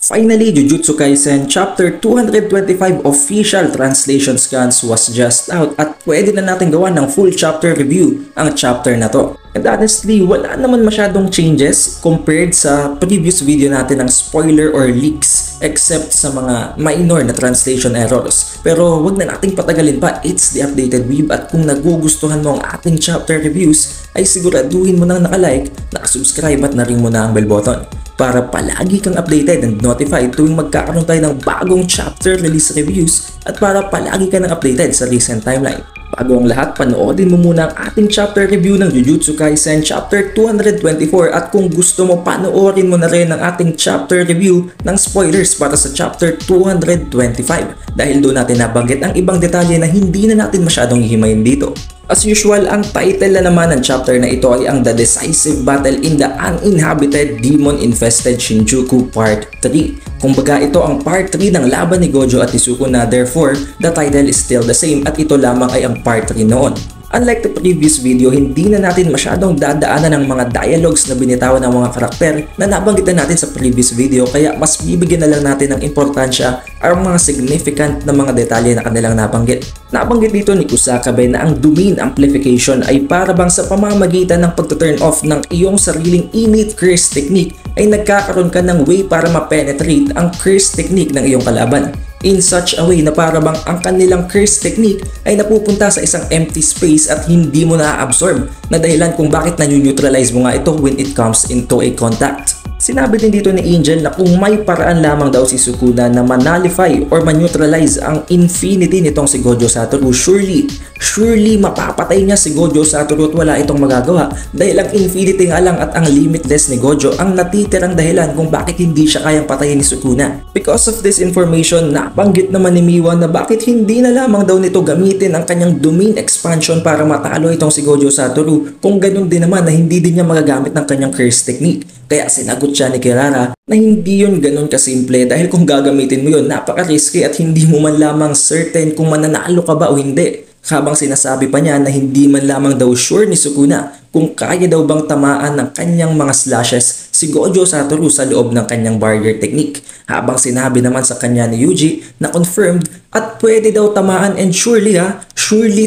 Finally, Jujutsu Kaisen Chapter 225 official translation scans was just out at pwede na natin gawa ng full chapter review ang chapter na to. And honestly, wala naman masyadong changes compared sa previous video natin ng spoiler or leaks except sa mga minor na translation errors. Pero wag na nating patagalin pa, it's the updated weeb at kung nagugustuhan mo ang ating chapter reviews ay siguraduhin mo nang nakalike, nakasubscribe at na-ring mo na ang bell button para palagi kang updated and notified tuwing magkakaroon tayo ng bagong chapter release reviews at para palagi ka nang updated sa recent timeline. Bago ang lahat, panoodin mo muna ang ating chapter review ng Jujutsu Kaisen Chapter 224 at kung gusto mo, panoorin mo na rin ang ating chapter review ng spoilers para sa Chapter 225 dahil doon natin nabanggit ang ibang detalye na hindi na natin masyadong hihimayin dito. As usual, ang title na naman ng chapter na ito ay ang The Decisive Battle in the Uninhabited Demon-Infested Shinjuku Part 3. Kumbaga ito ang Part 3 ng laban ni Gojo at ni Sukuna, therefore the title is still the same at ito lamang ay ang Part 3 noon. Unlike the previous video, hindi na natin masyadong dadaanan ng mga dialogues na binitawan ng mga karakter na nabanggit na natin sa previous video, kaya mas bibigyan na lang natin ng importansya ang mga significant na mga detalye na kanilang nabanggit. Nabanggit dito ni Kusakabe na ang domain amplification ay para bang sa pamamagitan ng pagto-turn off ng iyong sariling innate curse technique ay nagkakaroon ka ng way para ma-penetrate ang curse technique ng iyong kalaban. In such a way na para bang ang kanilang curse technique ay napupunta sa isang empty space at hindi mo na-absorb na dahilan kung bakit na-neutralize mo nga ito when it comes into a contact. Sinabi din dito ni Angel na kung may paraan lamang daw si Sukuna na ma-nullify or ma-neutralize ang infinity nitong si Gojo Satoru, surely mapapatay niya si Gojo Satoru at wala itong magagawa dahil ang infinity nga lang at ang limitless ni Gojo ang natitirang dahilan kung bakit hindi siya kayang patayin ni Sukuna. Because of this information, nabanggit naman ni Miwa na bakit hindi na lamang daw nito gamitin ang kanyang domain expansion para matalo itong si Gojo Satoru kung ganun din naman na hindi din niya magagamit ng kanyang curse technique. Kaya sinagot siya ni Kirara na hindi yun ganun kasimple dahil kung gagamitin mo yun, napaka-risky at hindi mo man lamang certain kung mananalo ka ba o hindi. Habang sinasabi pa niya na hindi man lamang daw sure ni Sukuna kung kaya daw bang tamaan ng kanyang mga slashes si Gojo Satoru sa loob ng kanyang barrier technique. Habang sinabi naman sa kanya ni Yuji na confirmed at pwede daw tamaan and surely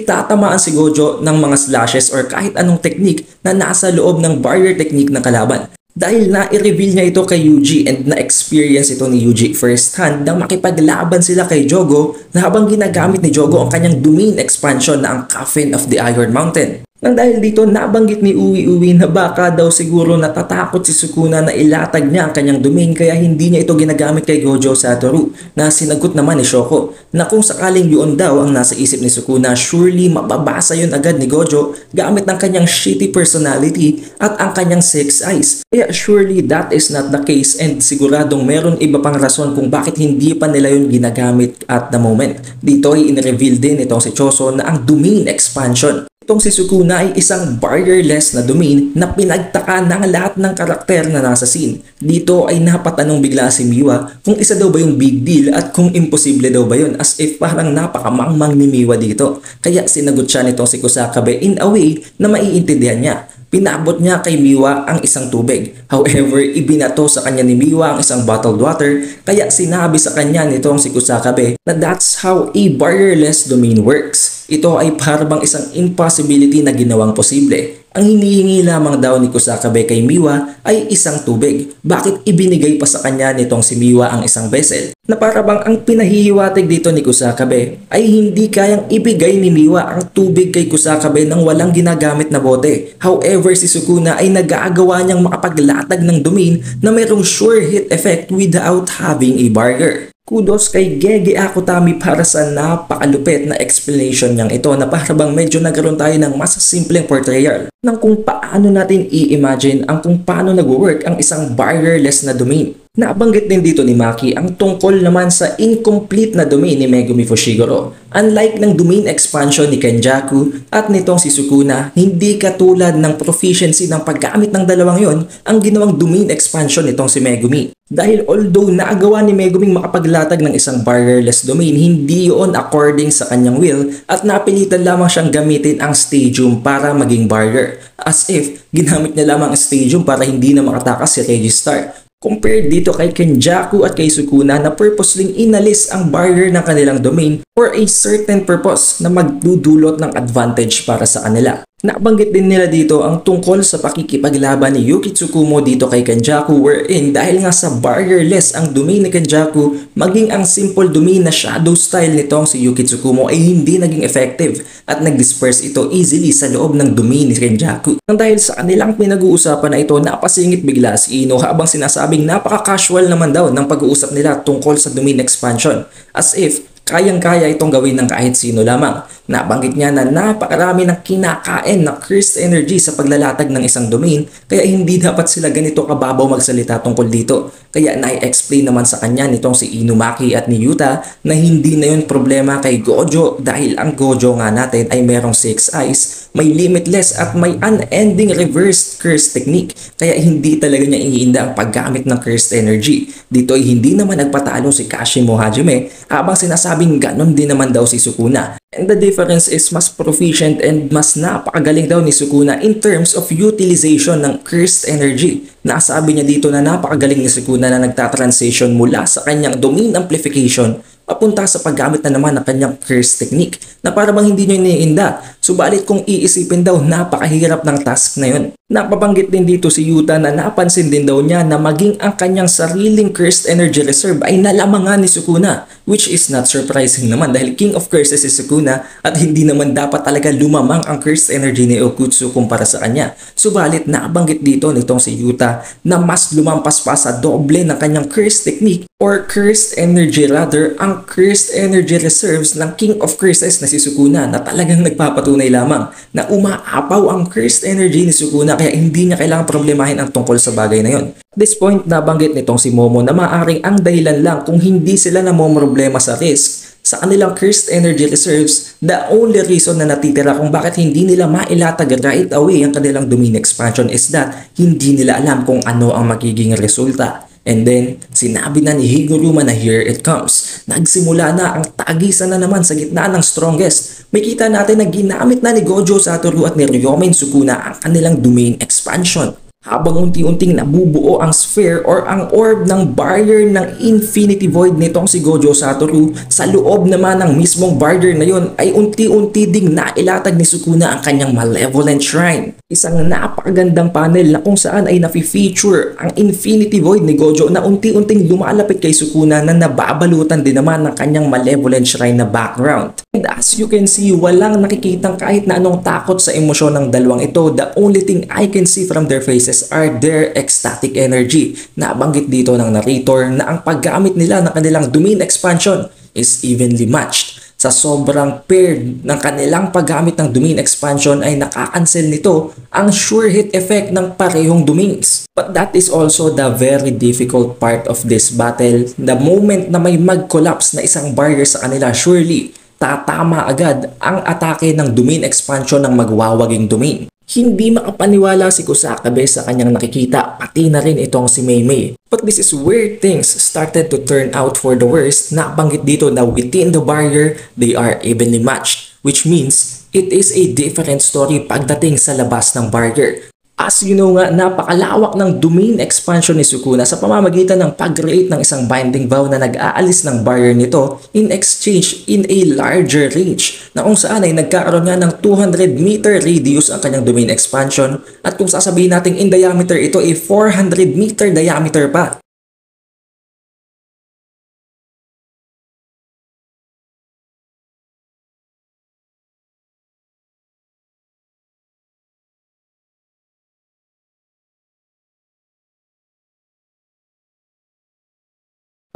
tatamaan si Gojo ng mga slashes or kahit anong technique na nasa loob ng barrier technique ng kalaban. Dahil na-i-reveal niya ito kay Yuji and na-experience ito ni Yuji first hand nang makipaglaban sila kay Jogo na habang ginagamit ni Jogo ang kanyang domain expansion na ang Coffin of the Iron Mountain. Nang dahil dito, nabanggit ni Uwi na baka daw siguro natatakot si Sukuna na ilatag niya ang kanyang domain kaya hindi niya ito ginagamit kay Gojo Satoru, na sinagot naman ni Shoko na kung sakaling yun daw ang nasa isip ni Sukuna, surely mababasa yun agad ni Gojo gamit ng kanyang shitty personality at ang kanyang six eyes. Kaya surely that is not the case and siguradong meron iba pang rason kung bakit hindi pa nila yun ginagamit at the moment. Dito ay in-reveal din itong si Choso na ang domain expansion itong si Sukuna ay isang barrierless na domain na pinagtaka ng lahat ng karakter na nasa scene. Dito ay napatanong bigla si Miwa kung isa daw ba yung big deal at kung imposible daw ba yun, as if parang napakamangmang ni Miwa dito. Kaya sinagot siya nitong si Kusakabe in a way na maiintindihan niya. Pinabot niya kay Miwa ang isang tubig. However, ibinato sa kanya ni Miwa ang isang bottled water, kaya sinabi sa kanya nitong si Kusakabe na that's how a barrierless domain works. Ito ay parang isang impossibility na ginawang posible. Ang hinihingi lamang daw ni Kusakabe kay Miwa ay isang tubig. Bakit ibinigay pa sa kanya nitong si Miwa ang isang vessel? Na parang ang pinahihiwatig dito ni Kusakabe ay hindi kayang ibigay ni Miwa ang tubig kay Kusakabe nang walang ginagamit na bote. However, si Sukuna ay nag-aagawa niyang makapaglatag ng domain na mayroong sure hit effect without having a barrier. Kudos kay Gege Akutami para sa napakalupit na explanation niyang ito na parang medyo nagkaroon tayo ng mas simpleng portrayal ng kung paano natin i-imagine ang kung paano nag-work ang isang barrierless na domain. Nabanggit din dito ni Maki ang tungkol naman sa incomplete na domain ni Megumi Fushiguro. Unlike ng domain expansion ni Kenjaku at nitong si Sukuna, hindi katulad ng proficiency ng paggamit ng dalawang yon ang ginawang domain expansion nitong si Megumi. Dahil although naagawa ni Meguming makapaglatag ng isang barrierless domain, hindi yun according sa kanyang will at napilitan lamang siyang gamitin ang stadium para maging barrier. As if ginamit niya lamang ang stadium para hindi na makatakas si Registar. Compared dito kay Kenjaku at kay Sukuna na purposely inalis ang barrier ng kanilang domain for a certain purpose na magdudulot ng advantage para sa kanila. Nabanggit din nila dito ang tungkol sa pakikipaglaban ni Yuki Tsukumo dito kay Kenjaku wherein dahil nga sa barrierless ang domain ni Kenjaku, maging ang simple domain na shadow style nitong si Yuki Tsukumo ay hindi naging effective at nag-disperse ito easily sa loob ng domain ni Kenjaku. Nang dahil sa kanilang pinag-uusapan na ito, napasingit bigla si Ino habang sinasabing napaka-casual naman daw ng pag-uusap nila tungkol sa domain expansion as if kayang-kaya itong gawin ng kahit sino lamang. Nabanggit niya na napakarami ng kinakain na cursed energy sa paglalatag ng isang domain kaya hindi dapat sila ganito kababaw magsalita tungkol dito. Kaya na-explain naman sa kanya nitong si Inumaki at ni Yuta na hindi na yun problema kay Gojo dahil ang Gojo nga natin ay merong 6 eyes, may limitless at may unending reversed curse technique kaya hindi talaga niya iniinda ang paggamit ng cursed energy. Dito ay hindi naman nagpatalo si Kashimo Hajime habang sinasabing ganon din naman daw si Sukuna. And the difference is mas proficient and mas napakagaling daw ni Sukuna in terms of utilization ng cursed energy. Nasabi niya dito na napakagaling ni Sukuna na nagtatransition mula sa kanyang domain amplification papunta sa paggamit na naman ng kanyang curse technique na para bang hindi niya iniinda. Subalit kung iisipin daw, napakahirap ng task na yun. Napabanggit din dito si Yuta na napansin din daw niya na maging ang kanyang sariling cursed energy reserve ay nalamangan ni Sukuna, which is not surprising naman dahil King of Curses si Sukuna at hindi naman dapat talaga lumamang ang cursed energy ni Okutsu kumpara sa kanya. Subalit nabanggit dito nitong si Yuta na mas lumampas pa sa doble ng kanyang curse technique or cursed energy rather ang cursed energy reserves ng King of Curses na si Sukuna na talagang nagpapatunay lamang na umaapaw ang cursed energy ni Sukuna kaya hindi niya kailangang problemahin ang tungkol sa bagay na yon. At this point, nabanggit nitong si Momo na maaaring ang dahilan lang kung hindi sila namomroblema sa risk sa kanilang cursed energy reserves, the only reason na natitira kung bakit hindi nila mailatag right away ang kanilang domain expansion is that hindi nila alam kung ano ang magiging resulta. And then, sinabi na ni Higuruma na here it comes. Nagsimula na ang tagisan na naman sa gitna ng strongest. May kita natin na ginamit na ni Gojo Satoru at ni Ryomen Sukuna ang kanilang domain expansion. Habang unti-unting nabubuo ang sphere or ang orb ng barrier ng Infinity Void nitong si Gojo Satoru, sa loob naman ng mismong barrier na yon ay unti-unti ding nailatag ni Sukuna ang kanyang Malevolent Shrine. Isang napakagandang panel na kung saan ay nafi-feature ang Infinity Void ni Gojo na unti-unting lumalapit kay Sukuna na nababalutan din naman ng kanyang Malevolent Shrine na background. And as you can see, walang nakikitang kahit na anong takot sa emosyon ng dalawang ito. The only thing I can see from their faces are their ecstatic energy. Nabanggit dito ng narrator na ang paggamit nila ng kanilang domain expansion is evenly matched. Sa sobrang paired ng kanilang paggamit ng domain expansion ay nakakancel nito ang sure hit effect ng parehong domains. But that is also the very difficult part of this battle. The moment na may mag-collapse na isang barrier sa kanila, surely tatama agad ang atake ng domain expansion ng magwawaging domain. Hindi makapaniwala si Kusakabe sa kanyang nakikita, pati na rin itong si Meimei. But this is where things started to turn out for the worst. Nabanggit dito na within the barrier, they are evenly matched, which means it is a different story pagdating sa labas ng barrier. As you know nga, napakalawak ng domain expansion ni Sukuna sa pamamagitan ng pag-create ng isang binding vow na nag-aalis ng barrier nito in exchange in a larger range na kung saan ay nagkaroon nga ng 200 meter radius ang kanyang domain expansion at kung sasabihin natin in diameter ito ay 400 meter diameter pa.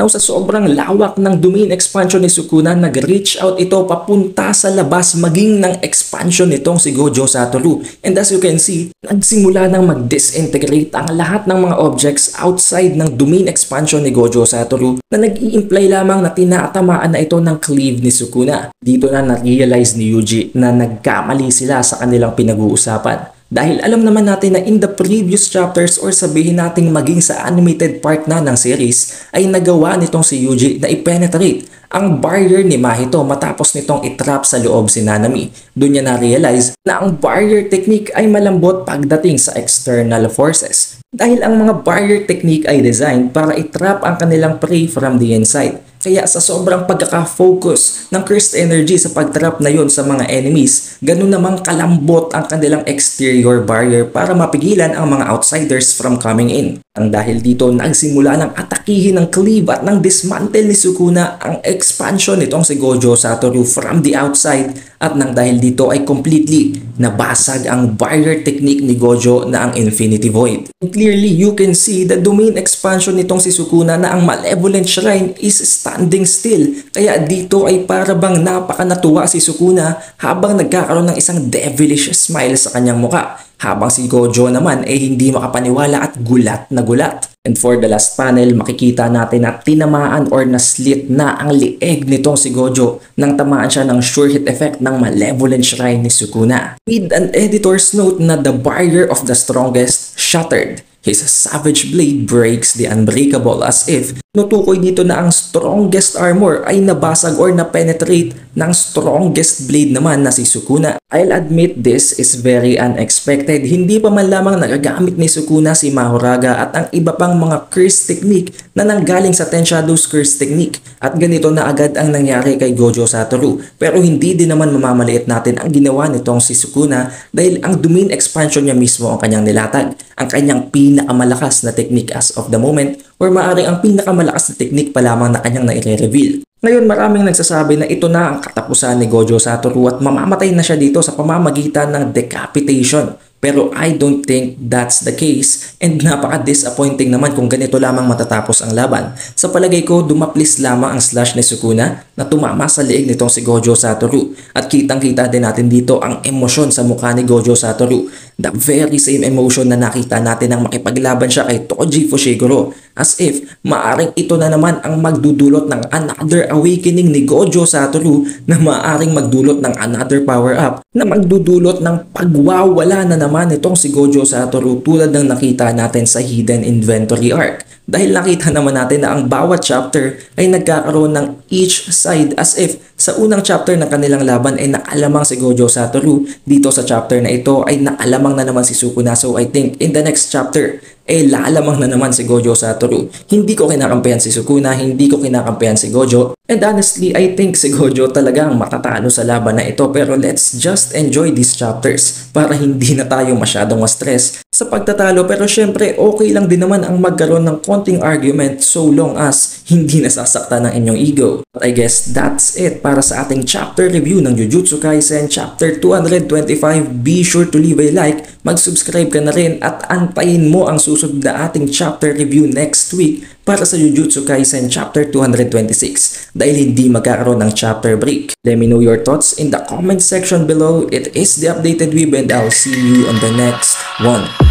Now sa sobrang lawak ng domain expansion ni Sukuna, nag-reach out ito papunta sa labas maging ng expansion nitong si Gojo Satoru. And as you can see, nagsimula nang mag-disintegrate ang lahat ng mga objects outside ng domain expansion ni Gojo Satoru na nag-i-imply lamang na tinatamaan na ito ng cleave ni Sukuna. Dito na na-realize ni Yuji na nagkamali sila sa kanilang pinag-uusapan. Dahil alam naman natin na in the previous chapters or sabihin nating maging sa animated part na ng series ay nagawa nitong si Yuji na i-penetrate ang barrier ni Mahito matapos nitong itrap sa loob si Nanami. Doon niya na-realize na ang barrier technique ay malambot pagdating sa external forces. Dahil ang mga barrier technique ay designed para itrap ang kanilang prey from the inside. Kaya sa sobrang pagkaka-focus ng cursed energy sa pagtrap na yon sa mga enemies, ganun namang kalambot ang kanilang exterior barrier para mapigilan ang mga outsiders from coming in. Ang dahil dito nagsimula ng atakihin ng Cleave at ng dismantle ni Sukuna ang expansion nitong si Gojo Satoru from the outside at nang dahil dito ay completely nabasag ang barrier technique ni Gojo na ang Infinity Void. And clearly you can see the domain expansion nitong si Sukuna na ang Malevolent Shrine is standing still. Kaya dito ay para bang napakanatuwa si Sukuna habang nagkakaroon ng isang devilish smile sa kanyang muka. Habang si Gojo naman ay hindi makapaniwala at gulat na gulat. And for the last panel, makikita natin na tinamaan or naslit na ang lieg nitong si Gojo nang tamaan siya ng sure hit effect ng Malevolent Shrine ni Sukuna. With an editor's note na the barrier of the strongest shattered. His savage blade breaks the unbreakable as if nutukoy dito na ang strongest armor ay nabasag or na-penetrate ng strongest blade naman na si Sukuna. I'll admit this is very unexpected. Hindi pa man lamang nagagamit ni Sukuna si Mahoraga at ang iba pang mga curse technique na nanggaling sa Ten Shadows curse technique. At ganito na agad ang nangyari kay Gojo Satoru. Pero hindi din naman mamamaliit natin ang ginawa nitong si Sukuna dahil ang domain expansion niya mismo ang kanyang nilatag. Ang kanyang pinakamalakas na technique as of the moment or maaaring ang pinakamalakas na technique pa lamang na kanyang na-reveal. Ngayon maraming nagsasabi na ito na ang katapusan ni Gojo Satoru at mamamatay na siya dito sa pamamagitan ng decapitation. Pero I don't think that's the case and napaka-disappointing naman kung ganito lamang matatapos ang laban. Sa palagay ko, dumaplis lamang ang slash ni Sukuna na tumama sa liig nitong si Gojo Satoru. At kitang-kita din natin dito ang emosyon sa mukha ni Gojo Satoru. The very same emotion na nakita natin nang makipaglaban siya kay Toji Fushiguro. As if, maaring ito na naman ang magdudulot ng another awakening ni Gojo Satoru na maaring magdulot ng another power-up na magdudulot ng pagwawala na naman itong si Gojo Satoru tulad ng nakita natin sa Hidden Inventory arc. Dahil nakita naman natin na ang bawat chapter ay nagkakaroon ng each side as if sa unang chapter ng kanilang laban ay nakalamang si Gojo Satoru. Dito sa chapter na ito ay nakalamang na naman si Sukuna. So I think in the next chapter ay lalamang na naman si Gojo Satoru. Hindi ko kinakampihan si Sukuna, hindi ko kinakampihan si Gojo. And honestly, I think si Gojo talagang matatalo sa laban na ito. Pero let's just enjoy these chapters para hindi na tayo masyadong ma-stress sa pagtatalo. Pero syempre, okay lang din naman ang magkaroon ng konting argument so long as hindi nasasaktan ng inyong ego. But I guess that's it para sa ating chapter review ng Jujutsu Kaisen Chapter 225. Be sure to leave a like, mag-subscribe ka na rin at antayin mo ang susunod na ating chapter review next week para sa Jujutsu Kaisen Chapter 226 dahil hindi magkakaroon ng chapter break. Let me know your thoughts in the comment section below. It is the Updated Weeb and I'll see you on the next one.